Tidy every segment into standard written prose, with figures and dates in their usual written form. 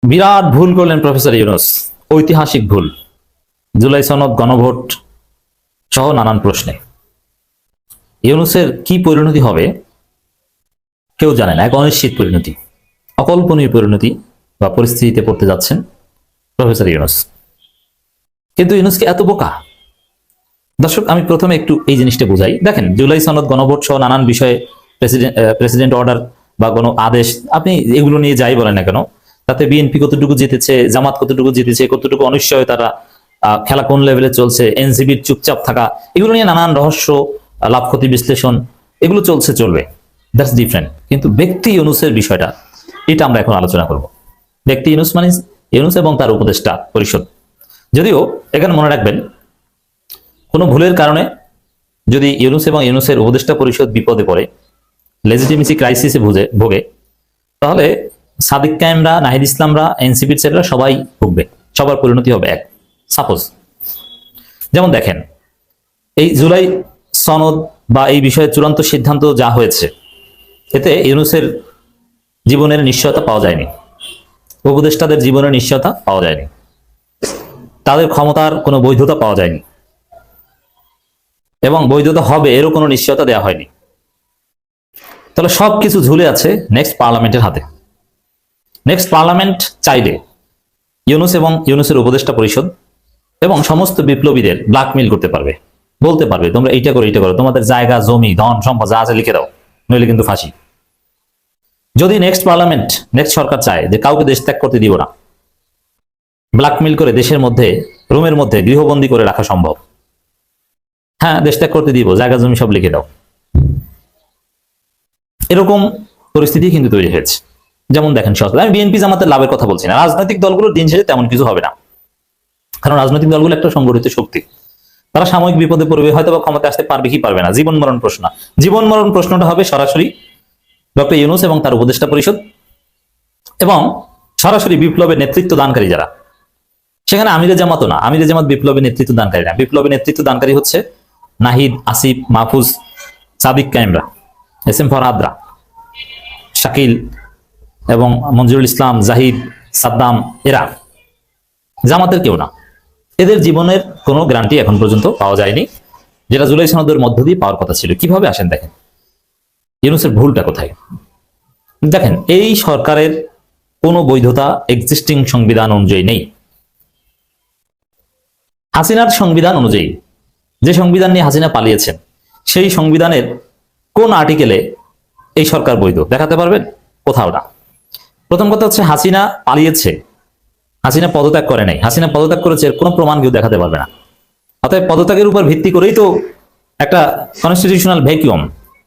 বিরাট ভুল করলেন প্রফেসর ইউনূস, ঐতিহাসিক ভুল। জুলাই সনদ, গণভোট সহ নানান প্রশ্নে ইউনূসের কি পরিণতি হবে কেউ জানে না। এক অনিশ্চিত পরিণতি, অকল্পনীয় পরিণতি বা পরিস্থিতিতে পড়তে যাচ্ছেন প্রফেসর ইউনূস। কিন্তু ইউনূসকে এত বোকা। দর্শক, আমি প্রথমে একটু এই জিনিসটা বুঝাই। দেখেন, জুলাই সনদ, গণভোট সহ নানান বিষয়ে প্রেসিডেন্ট অর্ডার বা কোনো আদেশ, আপনি এগুলো নিয়ে যাই বলেন না কেন, তাতে বিএনপি কতটুকু জিতেছে, জামাত কতটুকু জিতেছে, কতটুকু অনিশ্চয়তারা, খেলা কোন লেভেলে চলছে, এনসিপির চুপচাপ থাকা, এগুলো নিয়ে নানান রহস্য, লাভ ক্ষতি বিশ্লেষণ, এগুলো চলবে। That's different. কিন্তু ব্যক্তি ইউনূসের বিষয়টা, এটা আমরা এখন আলোচনা করব। ব্যক্তি ইউনূস মানে ইউনূস এবং তার উপদেষ্টা পরিষদ। যদিও এখানে মনে রাখবেন, কোনো ভুলের কারণে যদি ইউনূস এবং ইউনূসের উপদেষ্টা পরিষদ বিপদে পড়ে, লেজিটিমেসি ক্রাইসিসে ভোগে, তাহলে সাদিক কায়েমরা, নাহিদ ইসলামরা, এনসিপির ছেলেরা সবাই ভুগবে, সবার পরিণতি হবে এক। সাপোজ যেমন দেখেন, এই জুলাই সনদ বা এই বিষয়ে চূড়ান্ত সিদ্ধান্ত যা হয়েছে, এতে ইউনূসের জীবনের নিশ্চয়তা পাওয়া যায়নি, উপদেষ্টাদের জীবনের নিশ্চয়তা পাওয়া যায়নি, তাদের ক্ষমতার কোনো বৈধতা পাওয়া যায়নি, এবং বৈধতা হবে এরও কোনো নিশ্চয়তা দেওয়া হয়নি। তাহলে সবকিছু ঝুলে আছে নেক্সট পার্লামেন্টের হাতে। নেক্সট পার্লামেন্ট চাইলে ইউনূস এবং ইউনূসের উপদেষ্টা পরিষদ এবং সমস্ত বিপ্লবীদের ব্ল্যাকমেইল করতে পারবে, বলতে পারবে তোমরা এইটা করো, এইটা করো, তোমাদের জায়গা, জমি, ধন সম্পদ যা আছে লিখে দাও, নইলে কিন্তু ফাঁসি। যদি নেক্সট পার্লামেন্ট, নেক্সট সরকার চায় যে কাউকে দেশ ত্যাগ করতে দিব না, ব্ল্যাকমেইল করে দেশের মধ্যে, রুমের মধ্যে গৃহবন্দী করে রাখা সম্ভব। হ্যাঁ, দেশ ত্যাগ করতে দিব, জায়গা জমি সব লিখে দাও, এরকম পরিস্থিতি কিন্তু তৈরি হয়েছে। যেমন দেখেন, সরকার, আমি বিএনপি জামাতের লাভের কথা বলছি না, রাজনৈতিক দলগুলোর দিন শেষে তেমন কিছু হবে না। কারণ রাজনৈতিক দলগুলো একটা সংগঠিত শক্তি, তারা সাময়িক বিপদে পড়বে, হয়তো বা ক্ষমতা আসতে পারবে কি পারবে না, জীবন মরণ প্রশ্ন। জীবন মরণ প্রশ্নটা হবে সরাসরি ডক্টর ইউনূস এবং তার উপদেষ্টা পরিষদ এবং সরাসরি বিপ্লবের নেতৃত্ব দানকারী যারা, সেখানে আমিরে জামাতও না, আমিরে জামাত বিপ্লবের নেতৃত্ব দানকারী না, বিপ্লবের নেতৃত্ব দানকারী হচ্ছে নাহিদ, আসিফ, মাহফুজ, সাদিক কায়েমরা, এস এম ফরহাদরা, শাকিল এবং মঞ্জুরুল ইসলাম, জাহিদ, সাদ্দাম, এরা। জামাতের কেউ না। এদের জীবনের কোনো গ্যারান্টি এখন পর্যন্ত পাওয়া যায়নি, যেটা জুলাই সনদের মধ্য দিয়ে পাওয়ার কথা ছিল। কিভাবে আসেন দেখেন, ইউনূসের ভুলটা কোথায়। দেখেন, এই সরকারের কোনো বৈধতা এক্সিস্টিং সংবিধান অনুযায়ী নেই। হাসিনার সংবিধান অনুযায়ী, যে সংবিধান নিয়ে হাসিনা পালিয়েছেন, সেই সংবিধানের কোন আর্টিকেলে এই সরকার বৈধ দেখাতে পারবেন? কোথাও না। প্রথম কথা হচ্ছে, হাসিনা পালিয়েছে, হাসিনা পদত্যাগ করে নাই। হাসিনা পদত্যাগ করেছে এর কোনো প্রমাণ কেউ দেখাতে পারবে না। অতএব পদত্যাগের উপর ভিত্তি করেই তো একটা কনস্টিটিউশনাল ভ্যাকুয়াম,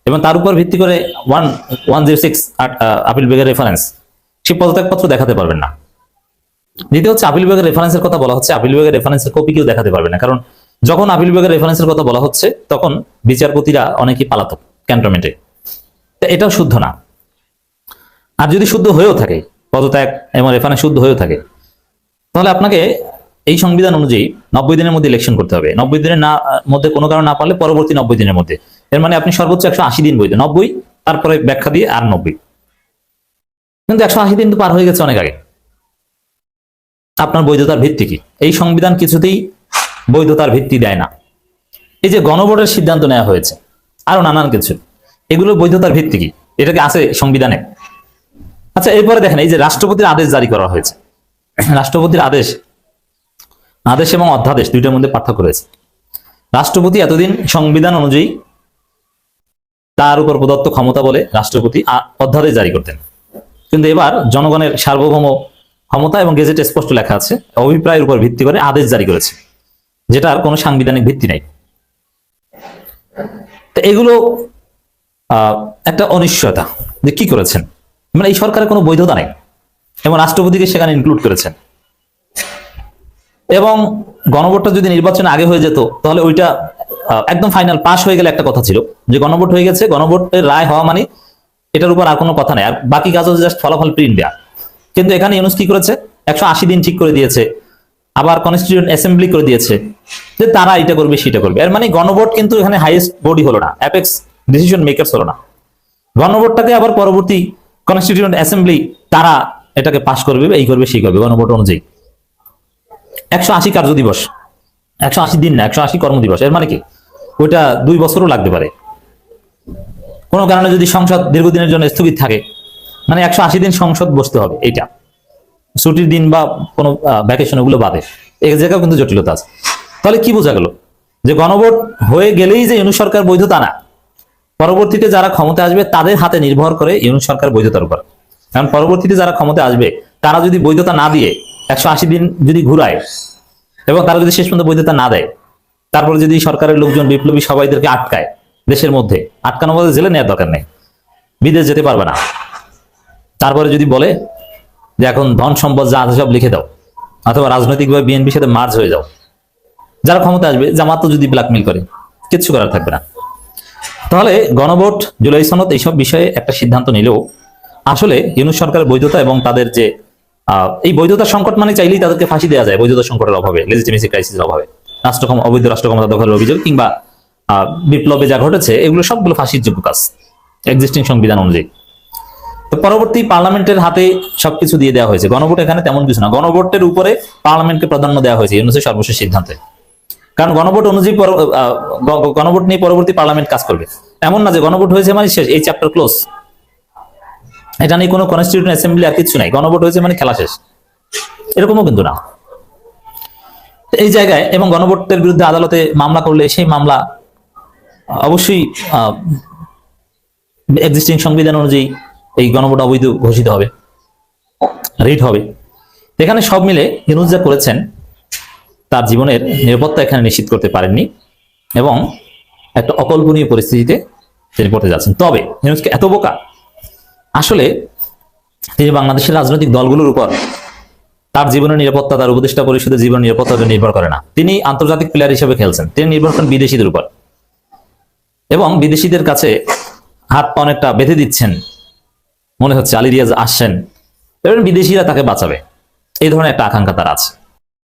এবং তার উপর ভিত্তি করে 106 আপিল বিভাগের রেফারেন্স, সেই পদত্যাগপত্র দেখাতে পারবেন না। দ্বিতীয় হচ্ছে, আপিল বিভাগের রেফারেন্সের কথা বলা হচ্ছে, আপিল বিভাগের রেফারেন্সের কপি কেউ দেখাতে পারবে না। কারণ যখন আপিল বিভাগের রেফারেন্সের কথা বলা হচ্ছে, তখন বিচারপতিরা অনেকেই পালাতক ক্যান্টনমেন্টে। এটাও শুদ্ধ না। আর যদি শুদ্ধ হয়েও থাকে, পদত্যাগ এবং রেফারেন্স শুদ্ধ হয়েও থাকে, তাহলে আপনাকে এই সংবিধান অনুযায়ী 90 দিনের মধ্যে ইলেকশন করতে হবে। 90 দিনের মধ্যে কোনো কারণ না পারলে পরবর্তী 90 দিনের মধ্যে। এর মানে আপনি সর্বোচ্চ 180 দিন বৈধ, 90 তারপরে ব্যাখ্যা দিয়ে আর 90। কিন্তু 180 দিন তো পার হয়ে গেছে অনেক আগে। আপনার বৈধতার ভিত্তি কি? এই সংবিধান কিছুতেই বৈধতার ভিত্তি দেয় না। এই যে গণভোটের সিদ্ধান্ত নেওয়া হয়েছে, আরো নানান কিছু, এগুলোর বৈধতার ভিত্তি কি? এটাকে আছে সংবিধানে? আচ্ছা, এরপরে দেখেন, এই যে রাষ্ট্রপতির আদেশ জারি করা হয়েছে, রাষ্ট্রপতির আদেশ এবং অধ্যাদেশ দুইটার মধ্যে পার্থক্য রয়েছে। রাষ্ট্রপতি এতদিন সংবিধান অনুযায়ী তার উপর প্রদত্ত ক্ষমতা বলে রাষ্ট্রপতি অধ্যাদেশ জারি করতেন, কিন্তু এবার জনগণের সার্বভৌম ক্ষমতা এবং গেজেটে স্পষ্ট লেখা আছে, অভিপ্রায়ের উপর ভিত্তি করে আদেশ জারি করেছে, যেটার কোনো সাংবিধানিক ভিত্তি নাই। তো এগুলো একটা অনিশ্চয়তা যে কি করেছেন, মানে এই সরকারের কোনো বৈধতা নেই, এবং রাষ্ট্রপতিকে সেখানে ইনক্লুড করেছেন। এবং গণভোটটা যদি নির্বাচন আগে হয়ে যেত, তাহলে ওইটা একদম ফাইনাল পাস হয়ে গেলে একটা কথা ছিল যে গণভোট হয়ে গেছে, গণভোটের রায় হওয়া মানে এটার উপর আর কোনো কথা নেই, আর বাকি কাজ হচ্ছে জাস্ট ফলাফল প্রিন্ট দেওয়া। কিন্তু এখানে ইউনূস কি করেছে, 180 দিন ঠিক করে দিয়েছে, আবার কনস্টিটিউয়েন্ট অ্যাসেম্বলি করে দিয়েছে যে তারা এটা করবে সেটা করবে। এর মানে গণভোট কিন্তু এখানে হাইয়েস্ট বডি হলো না, অ্যাপেক্স ডিসিশন মেকারস হলো না। গণভোটটাকে আবার পরবর্তী কনস্টিটিউয়েন্ট অ্যাসেম্বলি তারা এটাকে পাশ করবে, এই করবে, সেই করবে গণভোট অনুযায়ী। 180 কার্য দিবস, 180 দিন না, 180 কর্মদিবস। এর মানে কি ওইটা 2 বছরও লাগতে পারে। কোনো কারণে যদি সংসদ দীর্ঘদিনের জন্য স্থগিত থাকে, মানে 180 দিন সংসদ বসতে হবে, এইটা ছুটির দিন বা কোনো ভ্যাকেশন ওগুলো বাদে। এই জায়গাও কিন্তু জটিলতা আছে। তাহলে কি বোঝা গেল? যে গণভোট হয়ে গেলেই যে ইউনূস সরকার বৈধতা না, পরবর্তীতে যারা ক্ষমতা আসবে তাদের হাতে নির্ভর করে ইউনূস সরকার বৈধতার উপর। কারণ পরবর্তীতে যারা ক্ষমতা আসবে তারা যদি বৈধতা না দিয়ে 180 দিন যদি ঘুরায় এবং তারা যদি শেষ পর্যন্ত বৈধতা না দেয়, তারপরে যদি সরকারের লোকজন বিপ্লবী সবাইদেরকে আটকায় দেশের মধ্যে, আটকানো বলতে জেলে নেওয়ার দরকার নেই, বিদেশ যেতে পারবে না, তারপরে যদি বলে যে এখন ধন সম্পদ যা আছে সব লিখে দাও, অথবা রাজনৈতিকভাবে বিএনপির সাথে মার্জ হয়ে যাও, যারা ক্ষমতা আসবে, জামাত তো যদি ব্ল্যাকমেল করে, কিচ্ছু করার থাকবে না। তাহলে গণভোট, জুলাই সনদ, এইসব বিষয়ে একটা সিদ্ধান্ত নিলেও আসলে ইউনূস সরকারের বৈধতা এবং তাদের যে এই বৈধতার সংকট, মানে চাইলেই তাদেরকে ফাঁসি দেওয়া যায় বৈধতা সংকটের অভাবে, লেজিটিমেসি ক্রাইসিসের অভাবে, অবৈধ রাষ্ট্র ক্ষমতা দখলের অভিযোগ কিংবা বিপ্লবে যা ঘটেছে, এগুলো সবগুলো ফাঁসির যোগ্য কাজ এক্সিস্টিং সংবিধান অনুযায়ী। তো পরবর্তী পার্লামেন্টের হাতে সবকিছু দিয়ে দেওয়া হয়েছে। গণভোট এখানে তেমন কিছু না, গণভোটের উপরে পার্লামেন্টকে প্রাধান্য দেওয়া হয়েছে ইউনূসের সর্বশেষ সিদ্ধান্তে। কারণ গণভোট অনুযায়ী গণভোট নিয়ে পরবর্তী পার্লামেন্ট কাজ করবে। এমন না যে গণভোট হয়েছে মানে শেষ, এই চ্যাপ্টার ক্লোজ, এটা নিয়ে কোনো কনস্টিটিউশন অ্যাসেম্বলি আর কিছু নাই, গণভোট হয়েছে মানে খেলা শেষ, এরকমও কিন্তু না। এই জায়গায় এবং গণভোটের বিরুদ্ধে আদালতে মামলা করলে সেই মামলা অবশ্যই এক্সিস্টিং সংবিধান অনুযায়ী এই গণভোট অবৈধ ঘোষিত হবে, রিট হবে। এখানে সব মিলে ইউনূস যা করেছেন তার জীবনের নিরাপত্তা এখানে নিশ্চিত করতে পারেননি এবং একটা অকল্পনীয় পরিস্থিতিতে তিনি পড়তে যাচ্ছেন। তবে ইউনূসকে এত বোকা, আসলে তিনি বাংলাদেশের রাজনৈতিক দলগুলোর উপর তার জীবনের নিরাপত্তা, তার উপদেষ্টা পরিষদের জীবনের নিরাপত্তা নির্ভর করে না। তিনি আন্তর্জাতিক প্লেয়ার হিসেবে খেলছেন, তিনি নির্ভর করেন বিদেশিদের উপর এবং বিদেশিদের কাছে হাত পা অনেকটা বেঁধে দিচ্ছেন, মনে হচ্ছে আলী রিয়াজ আসছেন, বিদেশিরা তাকে বাঁচাবে, এই ধরনের একটা আকাঙ্ক্ষা তার আছে।